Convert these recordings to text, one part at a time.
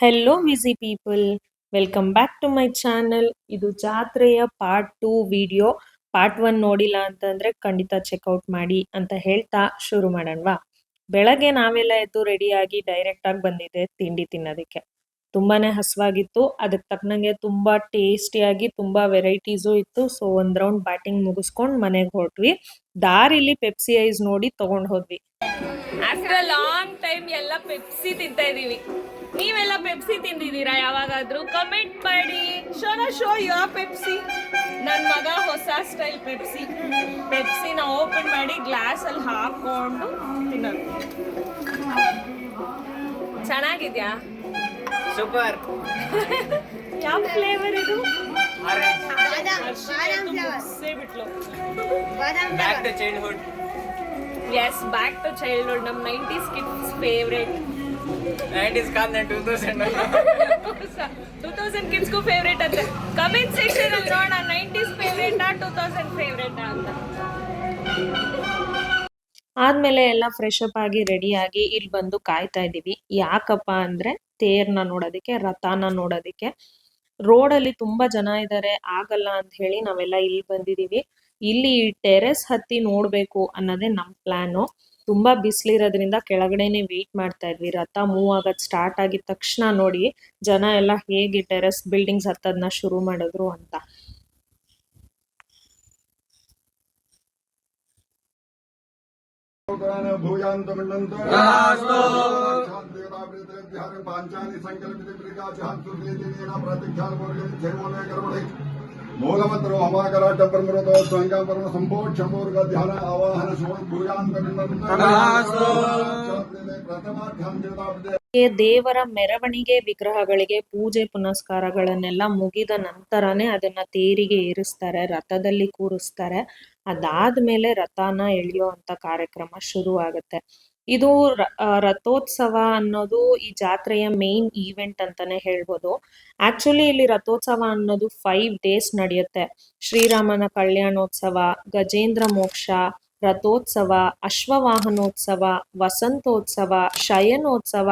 Hello ವಿಸಿ people, welcome back to my channel. ಇದು ಜಾತ್ರೆಯ ಪಾರ್ಟ್ 2 ವಿಡಿಯೋ. ಪಾರ್ಟ್ 1 ನೋಡಿಲ್ಲ ಅಂತಂದ್ರೆ ಖಂಡಿತ ಚೆಕ್ಔಟ್ ಮಾಡಿ ಅಂತ ಹೇಳ್ತಾ ಶುರು ಮಾಡೋಣವಾ. ಬೆಳಗ್ಗೆ ನಾವೆಲ್ಲ ಎದ್ದು ರೆಡಿಯಾಗಿ ಡೈರೆಕ್ಟ್ ಆಗಿ ಬಂದಿದ್ದೆ ತಿಂಡಿ ತಿನ್ನೋದಕ್ಕೆ. ತುಂಬಾನೇ ಹಸುವಾಗಿತ್ತು. ಅದಕ್ಕೆ ತಕ್ಕನಂಗೆ ತುಂಬಾ ಟೇಸ್ಟಿಯಾಗಿ ತುಂಬಾ ವೆರೈಟೀಸು ಇತ್ತು. ಸೊ ಒಂದ್ ರೌಂಡ್ ಬ್ಯಾಟಿಂಗ್ ಮುಗಿಸ್ಕೊಂಡು ಮನೆಗೆ ಹೊರಟ್ವಿ. ದಾರಿಲಿ ಪೆಪ್ಸಿ ಐಸ್ ನೋಡಿ ತಗೊಂಡ್ ಹೋದ್ವಿ. ಆಫ್ಟರ್ ಲಾಂಗ್ ಟೈಮ್ ಎಲ್ಲ ಪೆಪ್ಸಿ ತಿಂತಾ ಇದೀವಿ. ನೀವೆಲ್ಲ ಪೆಪ್ಸಿ ತಿಂದಿದ್ದೀರಾ ಯಾವಾಗಾದ್ರೂ? ಕಮೆಂಟ್ ಮಾಡಿ. Show your Pepsi. ನನ್ನ ಮಗ ಹೊಸ ಸ್ಟೈಲ್ ಪೆಪ್ಸಿನ ಓಪನ್ ಮಾಡಿ ಗ್ಲಾಸ್ ಅಲ್ಲಿ ಹಾಕೊಂಡು ತಿನ್ನೋದು. ಚೆನ್ನಾಗಿದ್ಯಾ? ಸೂಪರ್. ಯಾವ ಫ್ಲೇವರ್ ಇದು? Back to childhood. Yes, back to childhood. Nam 90s kids favorite. 90s ಕಾದ್ 2000. 2000 kids ಗೂ ಫೇವ್ರೇಟ್ ಅಂತ ಕಮೆಂಟ್ ಸೆಕ್ಷನ್ ಅಲ್ಲಿ ನೋಡೋಣ. 90s ಫೇವ್ರೇಟ್ 2000 ಫೇವ್ರೇಟ್ ಅಂತ. ಆದ್ಮೇಲೆ ಎಲ್ಲ ಫ್ರೆಶ್ ಅಪ್ ಆಗಿ ರೆಡಿ ಆಗಿ ಇಲ್ಲಿ ಬಂದು ಕಾಯ್ತಾ ಇದೀವಿ. ಯಾಕಪ್ಪ ಅಂದ್ರೆ ತೇರ್ನ ನೋಡೋದಕ್ಕೆ, ರಥನ ನೋಡೋದಕ್ಕೆ. ರೋಡಲ್ಲಿ ತುಂಬಾ ಜನ ಇದ್ದಾರೆ, ಆಗಲ್ಲ ಅಂತ ಹೇಳಿ ನಾವೆಲ್ಲ ಇಲ್ಲಿ ಬಂದಿದೀವಿ. ಇಲ್ಲಿ ಟೆರೆಸ್ ಹತ್ತಿ ನೋಡ್ಬೇಕು ಅನ್ನೋದೇ ನಮ್ ಪ್ಲಾನು. ತುಂಬಾ ಬಿಸಿಲಿರೋದ್ರಿಂದ ಕೆಳಗಡೆನೆ ವೇಟ್ ಮಾಡ್ತಾ ಇದ್ವಿ. ರಥ ಮೂವ್ ಆಗೋದ್ ಸ್ಟಾರ್ಟ್ ಆಗಿದ ತಕ್ಷಣ ನೋಡಿ ಜನ ಎಲ್ಲ ಹೇಗೆ ಟೆರೆಸ್ ಬಿಲ್ಡಿಂಗ್ಸ್ ಹತ್ತೋದನ್ನ ಶುರು ಮಾಡಿದ್ರು ಅಂತ. ಮೂಲಮಂತ್ರೋ ಹಮಾಕರಾಟ ಪರಮೃತೋ ಸಂಗಾಪರಮ ಸಂಭೋಕ್ಷಮೂರ್ಗ ಧ್ಯಾನ ಆವಾಹನ ಭೂಯಾಂತ ದೇವರ ಮೆರವಣಿಗೆ ವಿಗ್ರಹಗಳಿಗೆ ಪೂಜೆ ಪುನಸ್ಕಾರಗಳನ್ನೆಲ್ಲ ಮುಗಿದ ನಂತರನೇ ಅದನ್ನ ತೇರಿಗೆ ಏರಿಸ್ತಾರೆ, ರಥದಲ್ಲಿ ಕೂರಿಸ್ತಾರೆ. ಅದಾದ್ಮೇಲೆ ರಥನ ಎಳೆಯೋ ಅಂತ ಕಾರ್ಯಕ್ರಮ ಶುರು ಆಗುತ್ತೆ. ಇದು ರಥೋತ್ಸವ ಅನ್ನೋದು ಈ ಜಾತ್ರೆಯ ಮೇನ್ ಈವೆಂಟ್ ಅಂತಾನೆ ಹೇಳ್ಬೋದು. ಆಕ್ಚುಲಿ ಇಲ್ಲಿ ರಥೋತ್ಸವ ಅನ್ನೋದು 5 days ನಡೆಯುತ್ತೆ. ಶ್ರೀರಾಮನ ಕಲ್ಯಾಣೋತ್ಸವ, ಗಜೇಂದ್ರ ಮೋಕ್ಷ, ರಥೋತ್ಸವ, ಅಶ್ವವಾಹನೋತ್ಸವ, ವಸಂತೋತ್ಸವ, ಶಯನೋತ್ಸವ,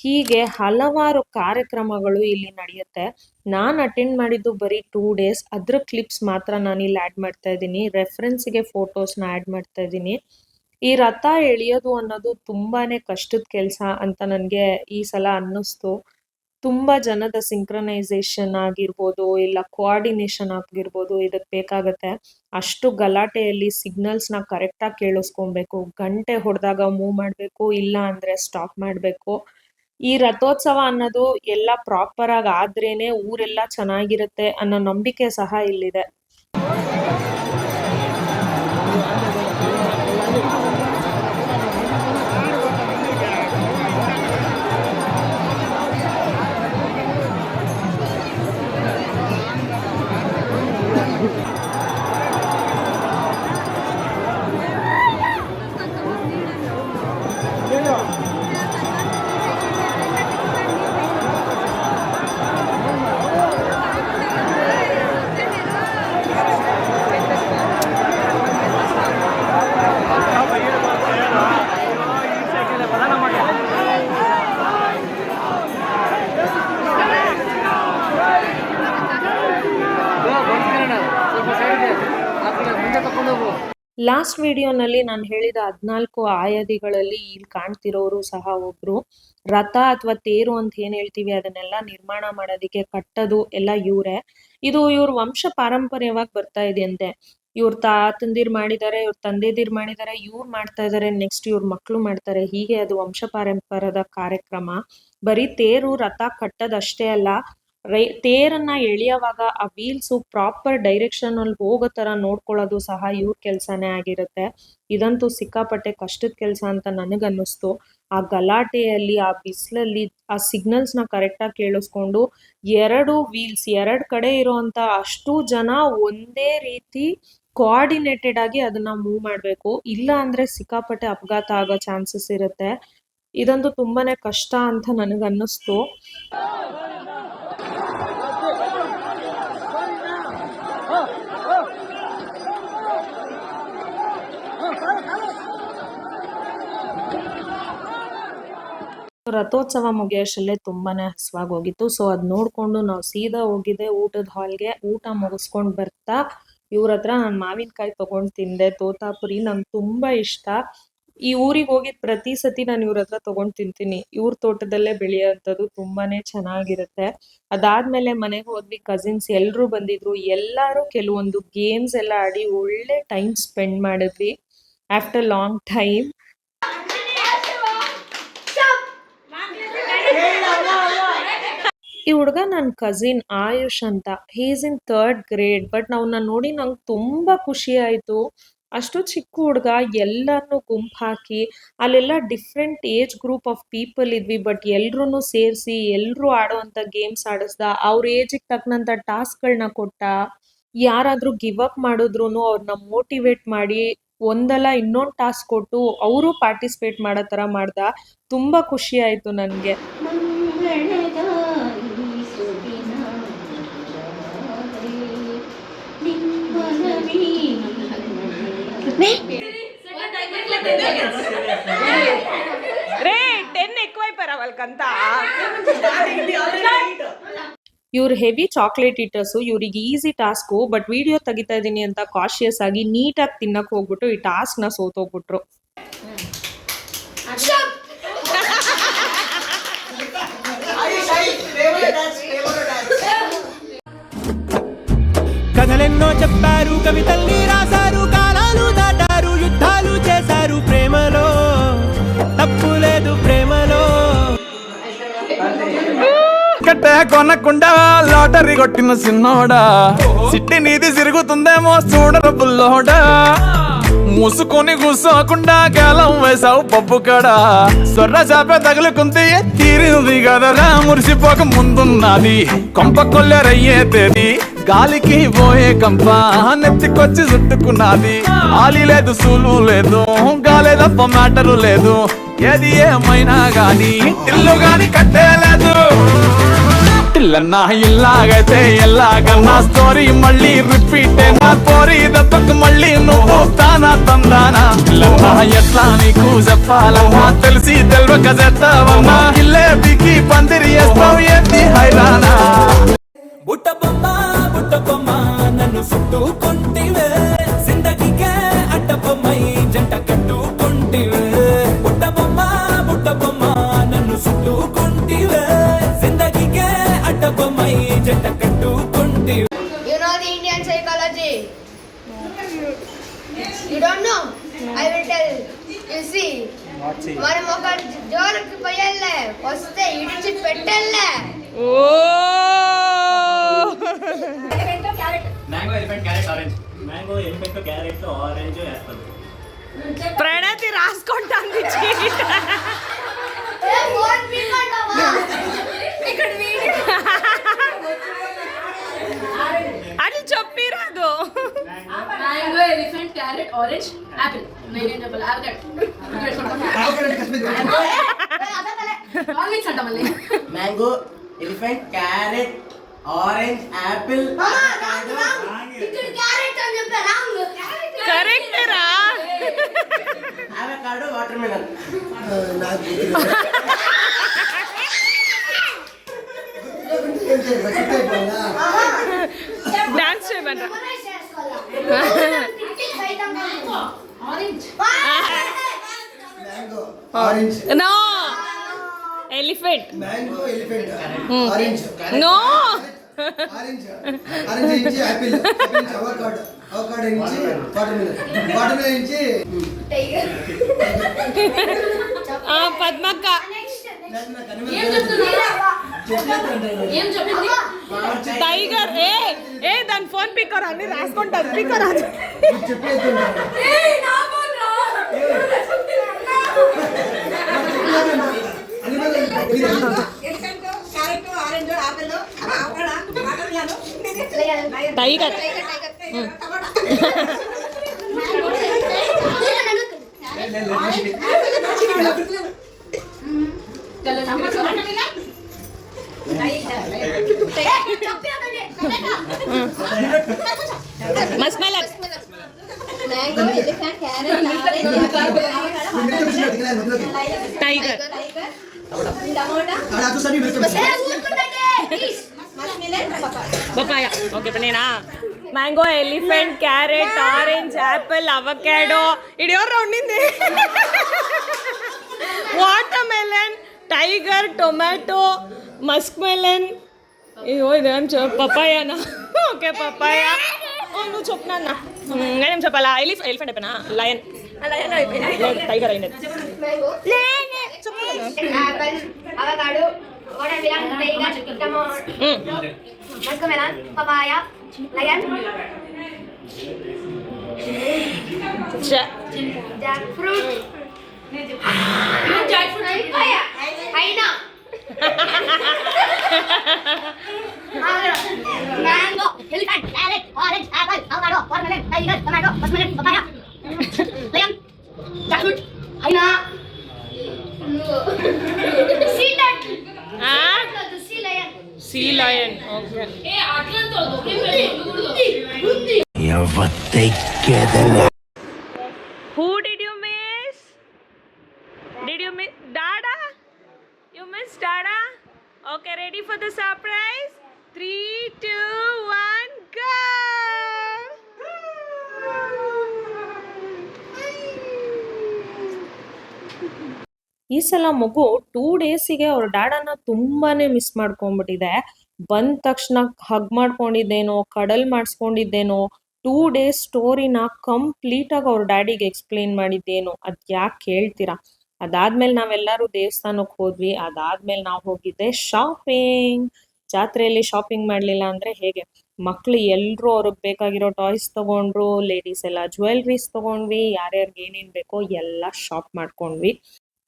ಹೀಗೆ ಹಲವಾರು ಕಾರ್ಯಕ್ರಮಗಳು ಇಲ್ಲಿ ನಡೆಯುತ್ತೆ. ನಾನು ಅಟೆಂಡ್ ಮಾಡಿದ್ದು ಬರೀ 2 days. ಅದ್ರ ಕ್ಲಿಪ್ಸ್ ಮಾತ್ರ ನಾನು ಇಲ್ಲಿ ಆಡ್ ಮಾಡ್ತಾ ಇದ್ದೀನಿ. ರೆಫರೆನ್ಸ್ಗೆ ಫೋಟೋಸ್ನ ಆಡ್ ಮಾಡ್ತಾ ಇದ್ದೀನಿ. ಈ ರಥ ಎಳೆಯೋದು ಅನ್ನೋದು ತುಂಬಾನೇ ಕಷ್ಟದ ಕೆಲಸ ಅಂತ ನನಗೆ ಈ ಸಲ ಅನ್ನಿಸ್ತು. ತುಂಬಾ ಜನದ ಸಿಂಕ್ರನೈಸೇಷನ್ ಆಗಿರ್ಬೋದು, ಇಲ್ಲ ಕೋಆರ್ಡಿನೇಷನ್ ಆಗಿರ್ಬೋದು ಇದಕ್ಕೆ ಬೇಕಾಗತ್ತೆ. ಅಷ್ಟು ಗಲಾಟೆಯಲ್ಲಿ ಸಿಗ್ನಲ್ಸ್ನ ಕರೆಕ್ಟಾಗಿ ಕೇಳಿಸ್ಕೊಬೇಕು. ಗಂಟೆ ಹೊಡೆದಾಗ ಮೂವ್ ಮಾಡಬೇಕು, ಇಲ್ಲ ಅಂದ್ರೆ ಸ್ಟಾಪ್ ಮಾಡಬೇಕು. ಈ ರಥೋತ್ಸವ ಅನ್ನೋದು ಎಲ್ಲ ಪ್ರಾಪರ್ ಆಗಿ ಆದ್ರೇನೆ ಊರೆಲ್ಲ ಚೆನ್ನಾಗಿರುತ್ತೆ ಅನ್ನೋ ನಂಬಿಕೆ ಸಹ ಇಲ್ಲಿದೆ. ಲಾಸ್ಟ್ ವಿಡಿಯೋನಲ್ಲಿ ನಾನು ಹೇಳಿದ 14 ಆಯಾದಿಗಳಲ್ಲಿ ಇಲ್ಲಿ ಕಾಣ್ತಿರೋರು ಸಹ ಒಬ್ರು. ರಥ ಅಥವಾ ತೇರು ಅಂತ ಏನ್ ಹೇಳ್ತೀವಿ ಅದನ್ನೆಲ್ಲ ನಿರ್ಮಾಣ ಮಾಡೋದಿಕ್ಕೆ ಕಟ್ಟೋದು ಎಲ್ಲ ಇವ್ರೆ. ಇದು ಇವ್ರ ವಂಶ ಪಾರಂಪರ್ಯವಾಗಿ ಬರ್ತಾ ಇದೆಯಂತೆ. ಇವ್ರ ತಾತಂದಿರ್ ಮಾಡಿದ್ದಾರೆ, ಇವ್ರ ತಂದೆದಿರ್ ಮಾಡಿದ್ದಾರೆ, ಇವ್ರು ಮಾಡ್ತಾ ಇದಾರೆ, ನೆಕ್ಸ್ಟ್ ಇವ್ರ ಮಕ್ಳು ಮಾಡ್ತಾರೆ. ಹೀಗೆ ಅದು ವಂಶ ಪಾರಂಪರ್ಯದ ಕಾರ್ಯಕ್ರಮ. ಬರೀ ತೇರು ರಥ ಕಟ್ಟೋದಷ್ಟೇ ಅಲ್ಲ, ತೇರನ್ನ ಎಳೆಯುವಾಗ ಆ ವೀಲ್ಸು ಪ್ರಾಪರ್ ಡೈರೆಕ್ಷನ್ ಅಲ್ಲಿ ಹೋಗೋ ತರ ನೋಡ್ಕೊಳ್ಳೋದು ಸಹ ಇವ್ರ ಕೆಲ್ಸನೇ ಆಗಿರುತ್ತೆ. ಇದಂತೂ ಸಿಕ್ಕಾಪಟ್ಟೆ ಕಷ್ಟದ ಕೆಲಸ ಅಂತ ನನಗನ್ನಿಸ್ತು. ಆ ಗಲಾಟೆಯಲ್ಲಿ, ಆ ಬಿಸಿಲಲ್ಲಿ ಆ ಸಿಗ್ನಲ್ಸ್ನ ಕರೆಕ್ಟಾಗಿ ಕೇಳಿಸ್ಕೊಂಡು 2 ವೀಲ್ಸ್ 2 ಕಡೆ ಇರೋಂಥ ಅಷ್ಟು ಜನ ಒಂದೇ ರೀತಿ ಕೋಆರ್ಡಿನೇಟೆಡ್ ಆಗಿ ಅದನ್ನ ಮೂವ್ ಮಾಡಬೇಕು. ಇಲ್ಲ ಅಂದ್ರೆ ಸಿಕ್ಕಾಪಟ್ಟೆ ಅಪಘಾತ ಆಗೋ ಚಾನ್ಸಸ್ ಇರುತ್ತೆ. ಇದಂತೂ ತುಂಬಾನೇ ಕಷ್ಟ ಅಂತ ನನಗನ್ನಿಸ್ತು. ರಥೋತ್ಸವ ಮುಗಿಯೋಷ್ಟರಲ್ಲೇ ತುಂಬಾನೇ ಹಸುವಾಗಿ ಹೋಗಿತ್ತು. ಸೊ ಅದ್ ನೋಡ್ಕೊಂಡು ನಾವು ಸೀದಾ ಹೋಗಿದ್ದೆ ಊಟದ ಹಾಲ್ಗೆ. ಊಟ ಮುಗಿಸ್ಕೊಂಡ್ ಬರ್ತಾ ಇವ್ರ ಹತ್ರ ನಾನು ಮಾವಿನಕಾಯಿ ತಗೊಂಡ್ ತಿಂದೆ. ತೋತಾಪುರಿ ನಂಗೆ ತುಂಬಾ ಇಷ್ಟ. ಈ ಊರಿಗೆ ಹೋಗಿದ್ ಪ್ರತಿ ಸತಿ ನಾನು ಇವ್ರ ಹತ್ರ ತಗೊಂಡ್ ತಿಂತೀನಿ. ಇವ್ರ ತೋಟದಲ್ಲೇ ಬೆಳೆಯೋಂಥದ್ದು ತುಂಬಾನೇ ಚೆನ್ನಾಗಿರುತ್ತೆ. ಅದಾದ್ಮೇಲೆ ಮನೆಗೆ ಹೋದ್ವಿ, ಕಸಿನ್ಸ್ ಎಲ್ರು ಬಂದಿದ್ರು. ಎಲ್ಲಾರು ಕೆಲವೊಂದು ಗೇಮ್ಸ್ ಎಲ್ಲ ಆಡಿ ಒಳ್ಳೆ ಟೈಮ್ ಸ್ಪೆಂಡ್ ಮಾಡಿದ್ವಿ ಆಫ್ಟರ್ ಲಾಂಗ್ ಟೈಮ್. ಈ ಹುಡುಗ ನನ್ನ ಕಸಿನ್ ಆಯುಷ್ ಅಂತ. He is in 3rd grade. But ನಾವ್ನ ನೋಡಿ ನಂಗೆ ತುಂಬಾ ಖುಷಿ ಆಯ್ತು. ಅಷ್ಟು ಚಿಕ್ಕ ಹುಡುಗ, ಎಲ್ಲರನ್ನೂ ಗುಂಪು ಹಾಕಿ ಅಲ್ಲೆಲ್ಲ different age group of people ಇದ್ವಿ. ಬಟ್ ಎಲ್ರೂ ಸೇರಿಸಿ ಎಲ್ರೂ ಆಡೋವಂಥ ಗೇಮ್ಸ್ ಆಡಿಸ್ದ. ಅವ್ರ ಏಜಿಗೆ ತಕ್ಕನಂಥ ಟಾಸ್ಕ್ಗಳನ್ನ ಕೊಟ್ಟ. ಯಾರಾದರೂ ಗಿವ್ ಅಪ್ ಮಾಡಿದ್ರು ಅವ್ರನ್ನ ಮೋಟಿವೇಟ್ ಮಾಡಿ ಒಂದಲ್ಲ ಇನ್ನೊಂದು ಟಾಸ್ಕ್ ಕೊಟ್ಟು ಅವರು ಪಾರ್ಟಿಸಿಪೇಟ್ ಮಾಡೋ ಥರ ಮಾಡ್ದ. ತುಂಬ ಖುಷಿ ಆಯಿತು ನನಗೆ. రే 10 ఎక్కువైపోయారు వాళ్ళకంత. ಇವ್ರು ಹೆವಿ ಚಾಕ್ಲೇಟ್ ಈಟರ್ಸು. ಇವ್ರಿಗೆ ಈಸಿ ಟಾಸ್ಕು. ಬಟ್ ವಿಡಿಯೋ ತೆಗಿತಾ ಇದೀನಿ ಅಂತ ಕಾಶಿಯಸ್ ಆಗಿ ನೀಟಾಗಿ ತಿನ್ನಕ್ ಹೋಗ್ಬಿಟ್ಟು ಈ ಟಾಸ್ಕ್ನ ಸೋತೋಗ್ಬಿಟ್ರು. కథలెన్నో చెప్పారు, కవితల్ని రాశారు, కాలాలు దాటారు, యుద్ధాలు చేశారు. ప్రేమలో తప్పు లేదు, ప్రేమలో కట్ట కొనకుండా లాటరీ కొట్టిన సిన్నోడా. సిట్టి నీది సిరుగుతుందేమో చూడరు బుల్లోడా. మూసుకొని కూసోకుండా గాలం వేసావు పప్పు కడ. సొర్ర చాప తగులుకుంది తీరింది కదరా. మురిసిపోక ముందున్నది కొంప కొల్లెరయ్యే తేది. గాలికి పోయే కంప నెత్తికొచ్చి చుట్టుకున్నది. ఆలి లేదు సూలు లేదు, గాలే తప్ప మ్యాటరు లేదు. ఏది ఏమైనా గాని ఇల్లు గాని కట్టేలేదు. ఇల్లన్నా ఇల్లాగైతే ఎల్లాగన్నా స్టోరీ మళ్ళీ రిపీట్. నా పోరి దత్తకు మళ్ళీ నువ్వు తానా తందానా. ఇల్లన్నా ఎట్లా నీకు చెప్పాలన్నా, తెలిసి తెలవక చేస్తావన్నా. ఇల్లే బికి పందిరి వేస్తావు ఏంటి హైరానా. బుట్ట బొమ్మ నన్ను చుట్టుకుంటివే. జిందగీకే అడ్డ బొమ్మై జంట కట్టుకుంటివే. బుట్ట బొమ్మ నన్ను చుట్టుకుంటివే. జిందగీకే అడ్డ బొమ్మై జంట కట్టుకుంటివే. You know the Indian psychology? You don't know? I will tell. You see, మనం ఒక జోరుకి పోయాలే, వస్తే ఇడిచి పెట్టాలే. ఓ mango elephant carrot orange. Mango elephant carrot orange apple. Pranathi రాసుకుంటాంది చీట్. ఏ ఫోన్ పీకంటావా? ఇక్కడ వీడియో అది చెప్పిరాదు. Mango, elephant, carrot, orange, apple. Main double avocado. All mix anta malli. Mango, elephant, carrot, orange, apple, ఇక్కడ క్యారెట్ అని చెప్పా రాంగ్. కరెక్ట్ రా. Avocado, watermelon. డాన్స్ చేయమంటారా? Orange no elephant. Mango, elephant, orange, no orange, orange నుంచి apple, apple నుంచి avocado, avocado నుంచి watermelon, watermelon నుంచి పద్మక్క ఏం చెప్పింది? టైగర్. ఏ దాని ఫోన్ పిక్కర్ అన్ని రాసుకుంటారు. పిక్కర్ tiger. Muskmelon. Mango, elephant, carrot, orange, tiger. ಅದು ಸರಿ ಪಪಾಯ ಓಕೆ ಬನ್ನೇನಾ mango elephant carrot orange apple avocado ಇಡಿಯೋ ರೌಂಡಿಂದೆ watermelon tiger tomato musk melon ಅಯ್ಯೋ ಇದೇನು ಪಪಾಯನ ಓಕೆ ಪಪಾಯ నువ్వు చెప్తున్నా నేనేం చెప్పాలా ఎలిఫెంట్ అయిపోయినా లయన్ టైగర్ అయినది apple avocado watermelon tiger tomato musk melon papaya lion jackfruit jackfruit hyena mango, elephant, carrot, orange, apple, avocado, watermelon, tiger, tomato, muskmelon, papaya, lion, jackfruit, hyena, sea turtle, sea lion. sea lion okay who did you miss dada you missed dada okay ready for the surprise 3 2 1 go ಈ ಸಲ ಮಗು 2 ಡೇಸಿಗೆ ಅವ್ರ ಡ್ಯಾಡನ್ನ ತುಂಬಾನೇ miss ಮಾಡ್ಕೊಂಡ್ಬಿಟ್ಟಿದೆ. ಬಂದ ತಕ್ಷಣ hug ಮಾಡ್ಕೊಂಡಿದ್ದೇನೋ ಕಡಲ್ ಮಾಡಿಸ್ಕೊಂಡಿದ್ದೇನೋ 2 days ಸ್ಟೋರಿನ complete ಆಗಿ ಅವ್ರ ಡ್ಯಾಡಿಗೆ ಎಕ್ಸ್ಪ್ಲೇನ್ ಮಾಡಿದ್ದೇನೋ ಅದ್ ಯಾಕೆ ಕೇಳ್ತೀರಾ. ಅದಾದ್ಮೇಲೆ ನಾವೆಲ್ಲರೂ ದೇವಸ್ಥಾನಕ್ಕೆ ಹೋದ್ವಿ. ಅದಾದ್ಮೇಲೆ ನಾವು ಹೋಗಿದ್ದೆ ಶಾಪಿಂಗ್. ಜಾತ್ರೆಯಲ್ಲಿ ಶಾಪಿಂಗ್ ಮಾಡ್ಲಿಲ್ಲ ಅಂದ್ರೆ ಹೇಗೆ, ಮಕ್ಳು ಎಲ್ರು ಅವ್ರಿಗೆ ಬೇಕಾಗಿರೋ ಟಾಯ್ಸ್ ತಗೊಂಡ್ರು, ಲೇಡೀಸ್ ಎಲ್ಲ ಜ್ಯುವೆಲ್ರೀಸ್ ತಗೊಂಡ್ವಿ, ಯಾರ್ಯಾರಿಗೆ ಏನೇನ್ ಬೇಕೋ ಎಲ್ಲ ಶಾಪ್ ಮಾಡ್ಕೊಂಡ್ವಿ.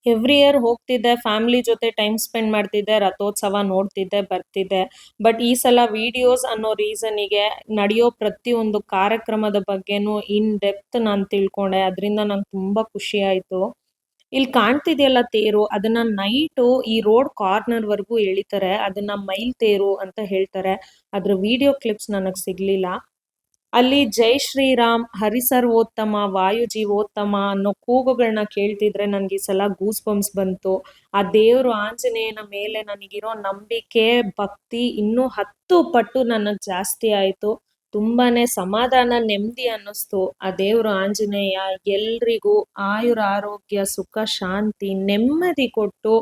ಎವ್ರಿ ಇಯರ್ ಹೋಗ್ತಿದ್ದೆ, ಫ್ಯಾಮಿಲಿ ಜೊತೆ ಟೈಮ್ ಸ್ಪೆಂಡ್ ಮಾಡ್ತಿದ್ದೆ, ರಥೋತ್ಸವ ನೋಡ್ತಿದ್ದೆ, ಬರ್ತಿದ್ದೆ. ಬಟ್ ಈ ಸಲ ವಿಡಿಯೋಸ್ ಅನ್ನೋ ರೀಸನಿಗೆ ನಡೆಯೋ ಪ್ರತಿಯೊಂದು ಕಾರ್ಯಕ್ರಮದ ಬಗ್ಗೆನೂ ಇನ್ ಡೆಪ್ತ್ ನಾನು ತಿಳ್ಕೊಂಡೆ. ಅದರಿಂದ ನಂಗೆ ತುಂಬಾ ಖುಷಿ ಆಯ್ತು. ಇಲ್ಲಿ ಕಾಣ್ತಿದೆಯಲ್ಲ ತೇರು, ಅದನ್ನ ನೈಟು ಈ ರೋಡ್ ಕಾರ್ನರ್ ವರ್ಗೂ ಎಳಿತಾರೆ. ಅದನ್ನ ಮೈಲ್ ತೇರು ಅಂತ ಹೇಳ್ತಾರೆ. ಅದ್ರ ವಿಡಿಯೋ ಕ್ಲಿಪ್ಸ್ ನನಗ್ ಸಿಗ್ಲಿಲ್ಲ. ಅಲ್ಲಿ ಜೈ ಶ್ರೀರಾಮ್, ಹರಿಸರ್ವೋತ್ತಮ, ವಾಯು ಜೀವೋತ್ತಮ ಅನ್ನೋ ಕೂಗುಗಳನ್ನ ಕೇಳ್ತಿದ್ರೆ ನನ್ಗೆ ಈ ಸಲ ಗೂಸ್ ಬಂಪ್ಸ್ ಬಂತು. ಆ ದೇವ್ರು ಆಂಜನೇಯನ ಮೇಲೆ ನನಗಿರೋ ನಂಬಿಕೆ, ಭಕ್ತಿ ಇನ್ನೂ 10 ಪಟ್ಟು ನನಗ್ ಜಾಸ್ತಿ ಆಯ್ತು. ತುಂಬಾನೇ ಸಮಾಧಾನ, ನೆಮ್ಮದಿ ಅನ್ನಿಸ್ತು. ಆ ದೇವ್ರು ಆಂಜನೇಯ ಎಲ್ರಿಗೂ ಆಯುರ, ಆರೋಗ್ಯ, ಸುಖ, ಶಾಂತಿ, ನೆಮ್ಮದಿ ಕೊಟ್ಟು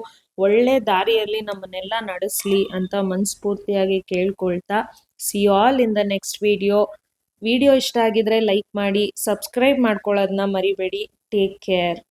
ಒಳ್ಳೆ ದಾರಿಯಲ್ಲಿ ನಮ್ಮನ್ನೆಲ್ಲ ನಡೆಸ್ಲಿ ಅಂತ ಮನಸ್ಫೂರ್ತಿಯಾಗಿ ಕೇಳ್ಕೊಳ್ತಾ, C all in the next video. Video ಇಷ್ಟ ಆಗಿದ್ರೆ ಲೈಕ್ ಮಾಡಿ, ಸಬ್ಸ್ಕ್ರೈಬ್ ಮಾಡ್ಕೊಳ್ಳೋದನ್ನ ಮರಿಬೇಡಿ. Take care.